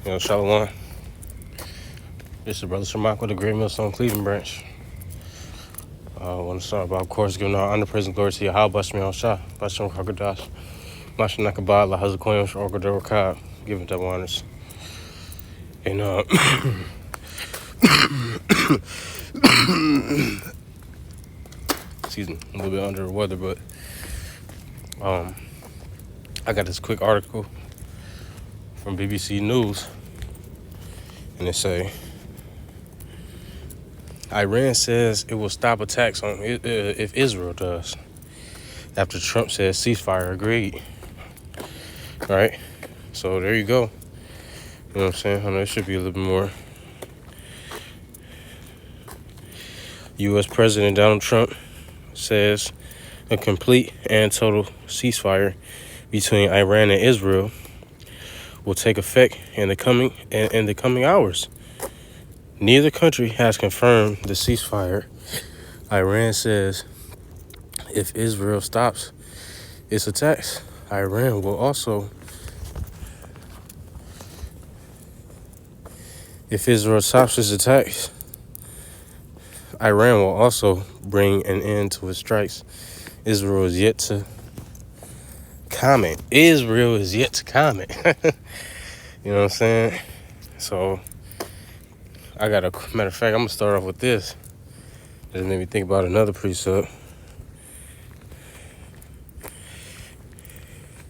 Shalom. This is Brother Shamak with the Great Millstone Cleveland branch. I want to start by, of course, giving all honor, praise, and glory to Yahweh, Bashmi Al-Shah, Basham Kakadash, Masha Nakabad, Lahazakoyim, Orgador Kab, giving double honors. And, excuse me, a little bit under the weather, but I got this quick article from BBC News, and it say, Iran says it will stop attacks on if Israel does, after Trump says ceasefire agreed. All right, so there you go. You know what I'm saying? I know it should be a little bit more. U.S. President Donald Trump says a complete and total ceasefire between Iran and Israel will take effect in the coming hours. Neither country has confirmed the ceasefire. Iran says if Israel stops its attacks, Iran will also. If Israel stops its attacks, Iran will also bring an end to its strikes. Israel is yet to comment. Israel is yet to comment. You know what I'm saying? So, matter of fact, I'm going to start off with this. It made me think about another precept.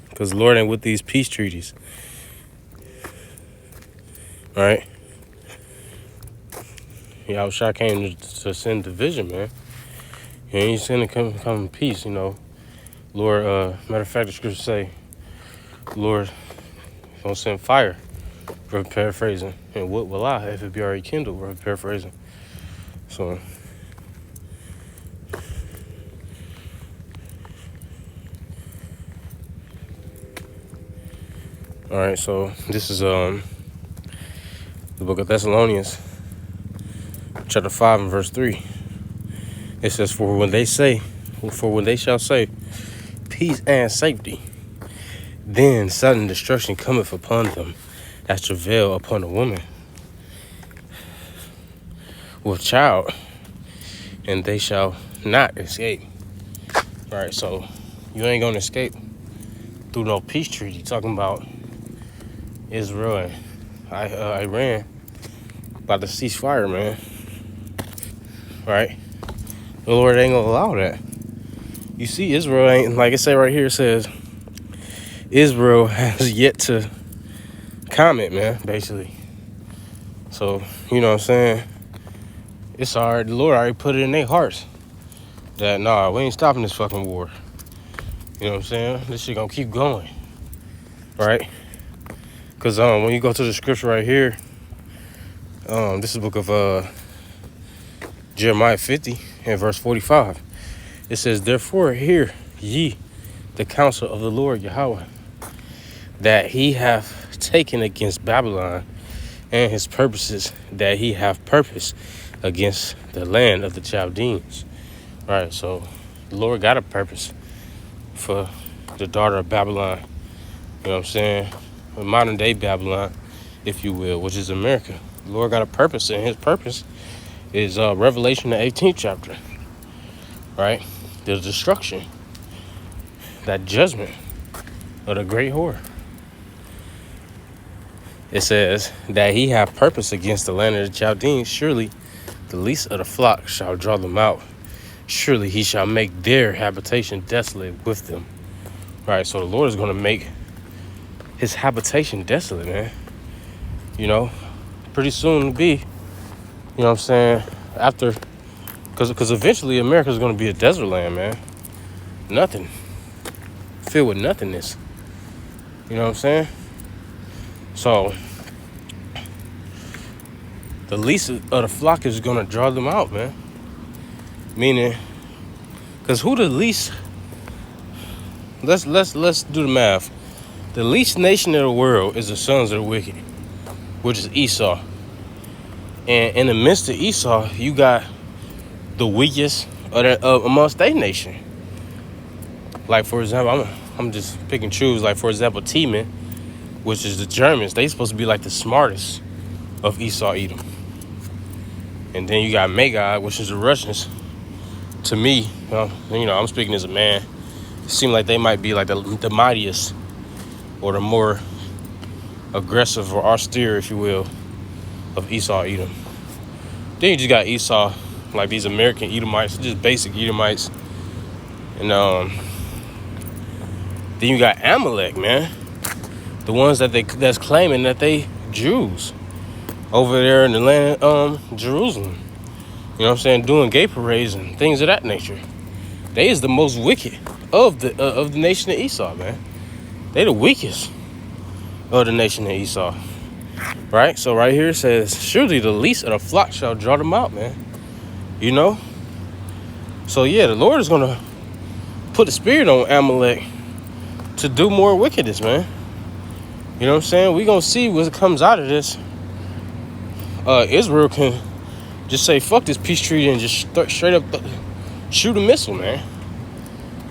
Because the Lord ain't with these peace treaties. All right? Yahushua came to send division, man. He ain't sending come in peace, you know. Lord, matter of fact, the scriptures say, Lord, don't send fire, we're paraphrasing. And what will I if it be already kindled? We're paraphrasing. So, all right, so this is the book of Thessalonians, chapter 5 and verse 3. It says, for when they shall say peace and safety, then sudden destruction cometh upon them as travail upon a woman with child, and they shall not escape. All right, so you ain't gonna escape through no peace treaty. Talking about Israel and Iran about to cease fire, man. All right, the Lord ain't gonna allow that. You see, Israel ain't, like it say right here, it says Israel has yet to comment, man, basically. So, you know what I'm saying? It's already, the Lord already put it in their hearts that, nah, we ain't stopping this fucking war. You know what I'm saying? This shit gonna keep going, right? Because when you go to the scripture right here, this is the book of Jeremiah 50 and verse 45. It says, therefore hear ye the counsel of the Lord Yahweh, that he hath taken against Babylon, and his purposes that he hath purposed against the land of the Chaldeans. All right, so the Lord got a purpose for the daughter of Babylon. You know what I'm saying? Modern day Babylon, if you will, which is America. The Lord got a purpose, and his purpose is Revelation, the 18th chapter. Right? The destruction, that judgment of the great whore. It says that he hath purpose against the land of the Chaldeans. Surely the least of the flock shall draw them out. Surely he shall make their habitation desolate with them. Right, so the Lord is going to make his habitation desolate, man. You know, pretty soon to be, you know what I'm saying, after, because eventually America is going to be a desert land, man. Nothing. Filled with nothingness. You know what I'm saying? So, the least of the flock is going to draw them out, man. Meaning, because who the least, let's do the math. The least nation in the world is the sons of the wicked, which is Esau. And in the midst of Esau, you got the weakest amongst their nation. Like, for example, I'm just picking choose. Like, for example, Teman, which is the Germans. They supposed to be like the smartest of Esau, Edom. And then you got Magog, which is the Russians. To me, I'm speaking as a man. It seemed like they might be like the mightiest, or the more aggressive or austere, if you will, of Esau, Edom. Then you just got Esau, like these American Edomites, just basic Edomites. And then you got Amalek, man. The ones that's claiming that they Jews over there in the land of Jerusalem. You know what I'm saying? Doing gay parades and things of that nature. They is the most wicked of the nation of Esau, man. They the weakest of the nation of Esau. Right? So right here it says, surely the least of the flock shall draw them out, man. You know? So yeah, the Lord is gonna put the spirit on Amalek to do more wickedness, man. You know what I'm saying? We gonna see what comes out of this. Israel can just say fuck this peace treaty and just straight up shoot a missile, man.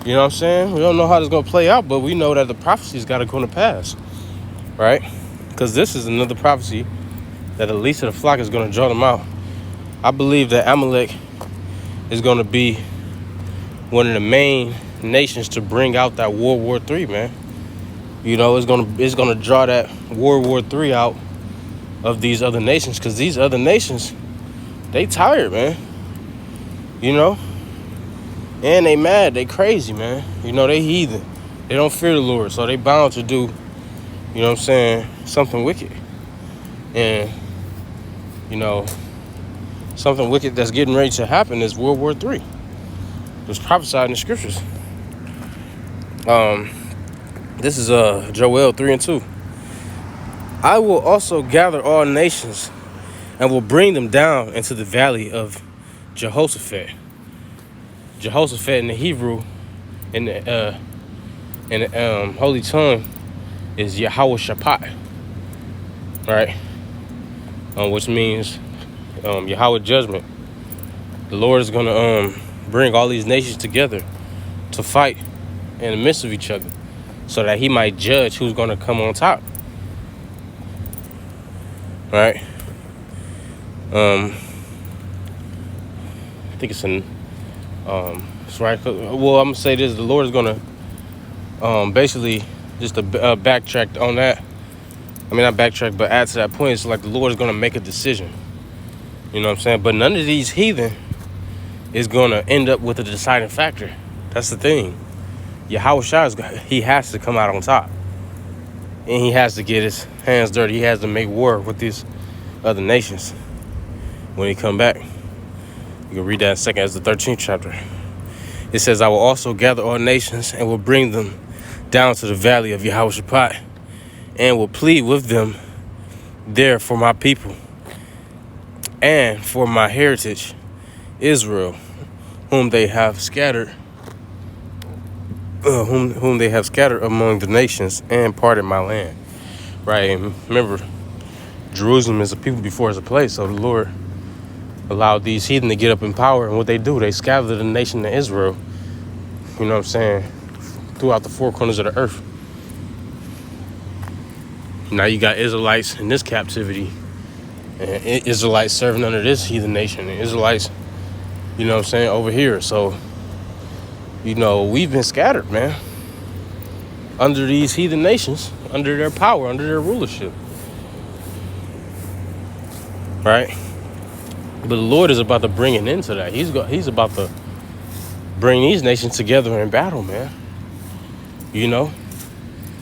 You know what I'm saying? We don't know how this is gonna play out, but we know that the prophecy's gotta come to pass, right? Because this is another prophecy that the least of the flock is gonna draw them out. I believe that Amalek is gonna be one of the main nations to bring out that World War III, man. You know, it's gonna draw that World War III out of these other nations, because these other nations, they tired, man. You know, and they mad, they crazy, man. You know, they heathen. They don't fear the Lord, so they bound to do, you know what I'm saying, something wicked. And, you know, something wicked that's getting ready to happen is World War III. It was prophesied in the scriptures. This is Joel 3:2. I will also gather all nations and will bring them down into the valley of Jehoshaphat. Jehoshaphat in the Hebrew, in the Holy Tongue, is Yahweh-Shaphat, right? Which means Yahweh judgment. The Lord is gonna bring all these nations together to fight in the midst of each other, so that He might judge who's gonna come on top, right? I think it's in. It's right. Well, I'm gonna say this: the Lord is gonna basically just to backtrack on that. I mean, not backtrack, but add to that point. It's like the Lord is gonna make a decision. You know what I'm saying? But none of these heathen is gonna end up with a deciding factor. That's the thing. Yahweh he has to come out on top, and he has to get his hands dirty. He has to make war with these other nations when he come back. You can read that in 2 Ezra the 13th chapter. It says, I will also gather all nations and will bring them down to the valley of Yahweh-Shaphat and will plead with them there for my people and for my heritage, Israel, whom they have scattered, whom they have scattered among the nations and parted my land. Right, and remember, Jerusalem is a people before it's a place, so the Lord allowed these heathen to get up in power, and what they do, they scatter the nation of Israel, you know what I'm saying, throughout the four corners of the earth. Now you got Israelites in this captivity, and Israelites serving under this heathen nation, and Israelites, you know what I'm saying, over here. So, you know, we've been scattered, man, under these heathen nations, under their power, under their rulership, right? But the Lord is about to bring an end to that. He's about to bring these nations together in battle, man. You know,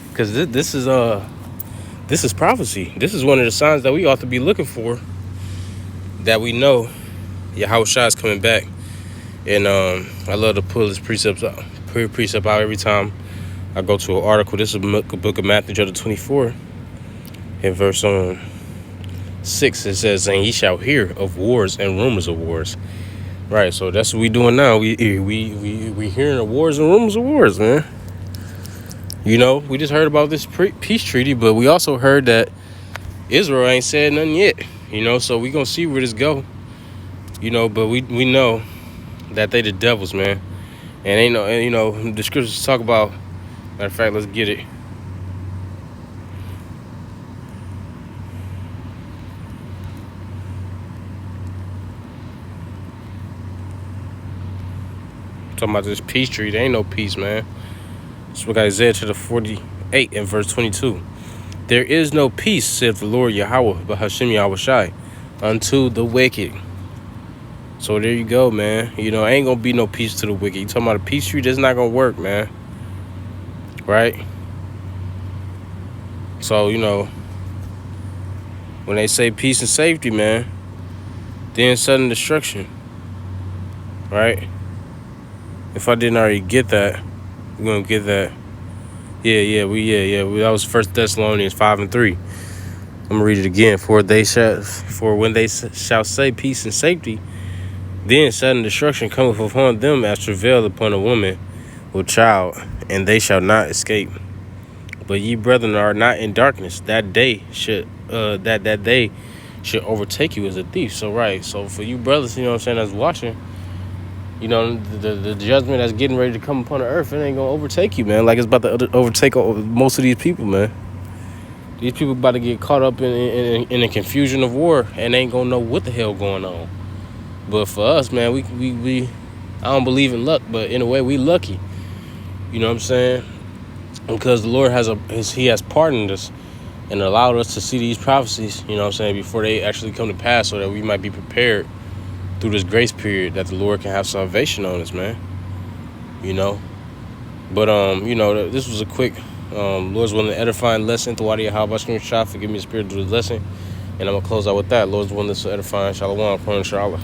because this is prophecy. This is one of the signs that we ought to be looking for, that we know Yahushua is coming back. And I love to pull his precept out every time I go to an article. This is the book of Matthew chapter 24, in verse 6. It says, and ye shall hear of wars and rumors of wars. Right, so that's what we doing now. We hearing of wars and rumors of wars, man. You know, we just heard about this peace treaty, but we also heard that Israel ain't said nothing yet. You know, so we gonna see where this go. You know, but we know that they the devils, man. And ain't no, you know, the scriptures talk about. Matter of fact, let's get it. It says, and ye shall hear of wars and rumors of wars. Right, so that's what we doing now. We hearing of wars and rumors of wars. You know, we just heard about this peace treaty, but we also heard that Israel ain't said nothing yet. You know, but we know that they the devils, man. And ain't no, you know, the scriptures talk about. Matter of fact, let's get it. talking about this peace tree. There ain't no peace, man. That's what Isaiah chapter 48 and verse 22. There is no peace, said the Lord Yahweh, Bahashem Yahushai, unto the wicked. So there you go, man. You know, ain't gonna be no peace to the wicked. You talking about a peace tree? That's not gonna work, man. Right? So, you know, when they say peace and safety, man, then sudden destruction. Right? If I didn't already get that, we're gonna get that. Yeah. That was 1 Thessalonians 5 and 3. I'm gonna read it again. For when they shall say peace and safety, then sudden destruction cometh upon them as travail upon a woman with child, and they shall not escape. But ye brethren are not in darkness, that day should overtake you as a thief. So right, so for you brothers, you know what I'm saying, that's watching, you know, the judgment that's getting ready to come upon the earth, it ain't gonna overtake you, man. Like it's about to overtake most of these people, man. These people about to get caught up in the confusion of war and ain't gonna know what the hell going on. But for us, man, we I don't believe in luck, but in a way we lucky. You know what I'm saying? Because the Lord he has pardoned us and allowed us to see these prophecies, you know what I'm saying, before they actually come to pass, so that we might be prepared through this grace period that the Lord can have salvation on us, man. You know? But, you know, this was a quick, Lord's willing, edifying lesson. Thawadi Yahabashkim Shah, forgive me the spirit of the lesson. And I'm going to close out with that. Lord's willing, this edifying. Shalom, inshallah.